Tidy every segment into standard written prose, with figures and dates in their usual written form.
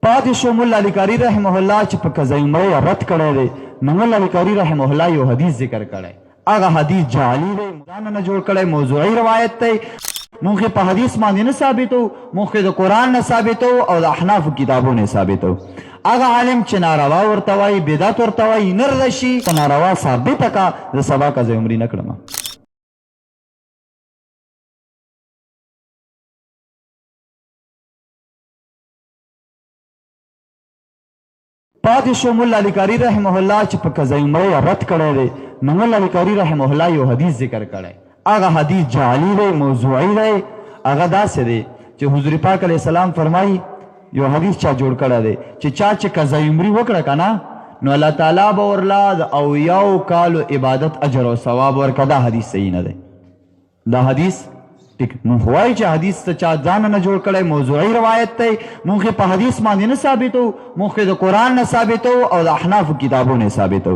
پاتې شو مولا علي قاري رحمه الله چې په قضا عمره رد کړی دی نو مولا علي قاري رحمه الله یو حدیث ذکر کړی هغه حدیث جعلي دی ځان نه جوړ کړی موضوعي روایت دی مونږ په حدیث باندې نه ثابتو مونږ د قرآن نه ثابتو او د احنافو کتابو نه ثابتو هغه عالم چې ناروا ورته وایي بدعت ورته وایي نه رشي ناروا ثابته کا زه سبا قضا عمرې نه کړم پاتې شو مولا علي قاري رحمه الله چې په قضا عمره رد کړی دی نو مولا علي قاري رحمه الله یو حدیث ذکر کړی هغه حدیث جعلي دی موضوعي دی هغه داسې دی چې حضور پاک علیه السلام فرمایي یو حدیث چا جوړ کړی دی چې چا چې قضا عمرې وکړه که نه نو الله تعالی به ورله د اویاو کالو عبادت اجر او ثواب ورکړه دا حدیث صحیح نه دی دا حدیث مونږ وایو چې حدیث ته چا ځان نه جوړ کړی موضوعي روایت دی مونږ په حدیث باندې نه ثابتو مونږ د قرآن نه ثابتو او د احنافو کتابو نه ثابتو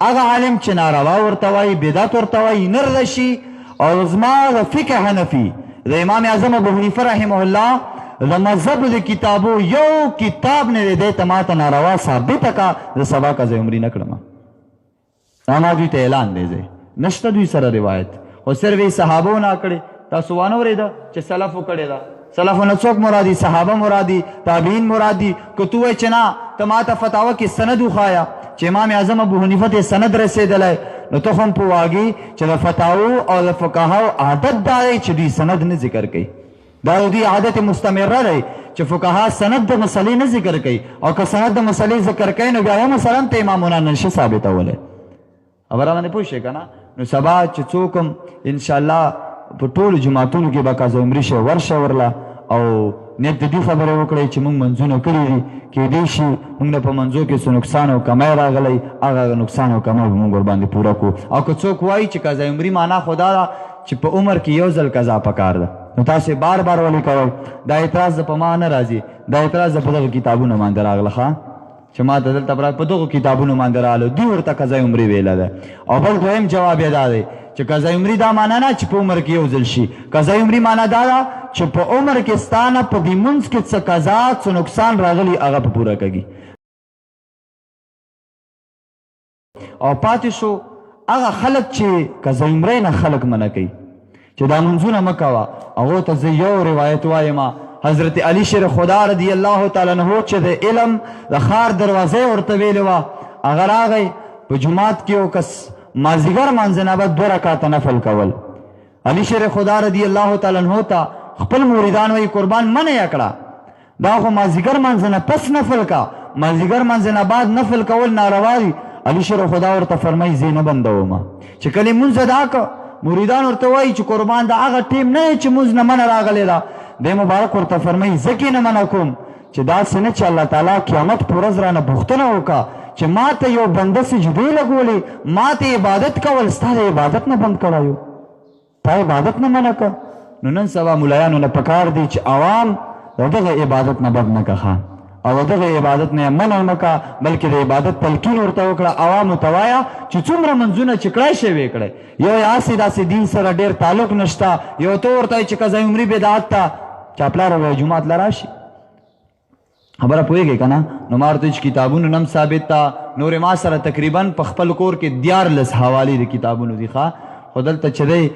هغه عالم چې ناروا ورته وایي بدعت ورته وایي نه رشي او زما د فقه حنفي د امام اعظم ابو حنیفه رحمه الله د مذهب د کتابو یو کتاب نه دی ته ماته ناروا ثابته کا زه سبا قضا عمرې نه کړم اما دوی ته اعلان دی نشته دوی سره روایت خو صرف یې صحابو نه کړې تاسو وانه اورېده چې سلفو کړې ده سلفو نه څوک مرادي صحابه مرادي تابعین مرادي که تو وایې چې نه ته ماته فتاوه کې سند وښایه چې امام اعظم ابو حنیفه ته سند رسېدلی نو ته خو هم پوهېږي چې د فتاوو او د فقهاو عادت دا دی چې دوی سند نه ذکر کوي دا د دوی عادت مستمره دی چې فقها سند د مسلې نه ذکر کوي او که سند د مسلې ذکر کوي نو بیا یو مثلا ته امامونه نشي ثابتولی خبره باندې پوه شئ که نه نو سبا چې څوک هم انشاءالله په ټولو جماعتونو کې به قضا عمرې شی ورشه ورله او نیت د دې خبرې وکړئ چې موږ منځونه کړي دي کیدای شي موږ نه په منځو کې څه نقصان او کمی راغلی هغه نقصان او کمی به موږ ورباندې پوره کړو او که څوک وایي چې قضا عمرې معنا خو دا ده چې په عمر کې یو ځل قضا پکار ده نو تاسې بار بار ولې کوئ دا اعتراض د په ما نه راځي دا اعتراض د په دغه کتابونو باندې راغله ښه چې ما ته دلته په دغو کتابونو باندې راغله دوی ورته قضا عمرې ویله ده او بل دویم جواب یې دا دی چې قضا عمرې دا معنا نه چې په عمر کې یو ځل شي قضا عمرې معنا دا ده چې په عمر کې ستا نه په دې منځ کې څه قضا څه نقصان راغلي هغه په پوره کوي او پاتې شو هغه خلک چې قضا عمرې نه خلک منع کوي چې دا منځونه مه کوه هغو ته زه یو روایت وایم حضرت علی شیر خدا رضی الله تعالی عنه چې د علم د ښار دروازې ورته ویلې وه هغه راغی په جومات کې یو کس مازدیګر مانځه نه به 2 رکعته نفل کول علی شیر خدا رضی الله تعالی عنه ته خپل مریدان وایي قربان منع یې کړه دا خو مازدیګر مانځه نه پس نفل کا مازدیګر مانځه نه بعد نفل کول ناروا دي علی شیر خدا ورته فرمایي زه نه بندومه چې کله مونځ ادا که مریدان ورته وایي چې قربان د هغه ټیم نه چې مونځ نه منع راغلی ده دی مبارک ورته فرمایي زه کې نه منع کوم چې داسې نه چې الله تعالی قیامت په ورځ رانه پوښتنه وکړه چې ما ته یو بنده سجدې لګولې ما ته عبادت کول ستا د عبادت نه بند کړی یو تا عبادت نه منع که نو نن سبا ملایانو نه پکار دی چې عوام د دغه عبادت نه بد نه که او دغه عبادت نه منع مه که بلکې د عبادت تلقین ورته وکړه عوامو ته وایه چې څومره منځونه چې کړی شی ویې کړی یو یاسې داسې دین سره ډېر تعلق نشته یو ته ورته وایي چې قضا عمرې بدعت ته چا پلار ووایي جومات له راشي خبره پوهېږئ که نه نو ما ورته چې کتابونو نم ثابت ته نورې ما سره تقریبا په خپل کور کې 14 حوالې د کتابونو دي ښه خو دلته چې دی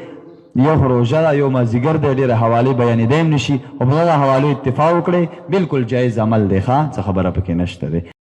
یو روژه ده یو مازدیګر دی ډېرې حوالې بیانېدی هم نشي خو په دغه حوالو اتفاق وکړئ بلکل جایز عمل دی ښه څه خبره پکې نشته دی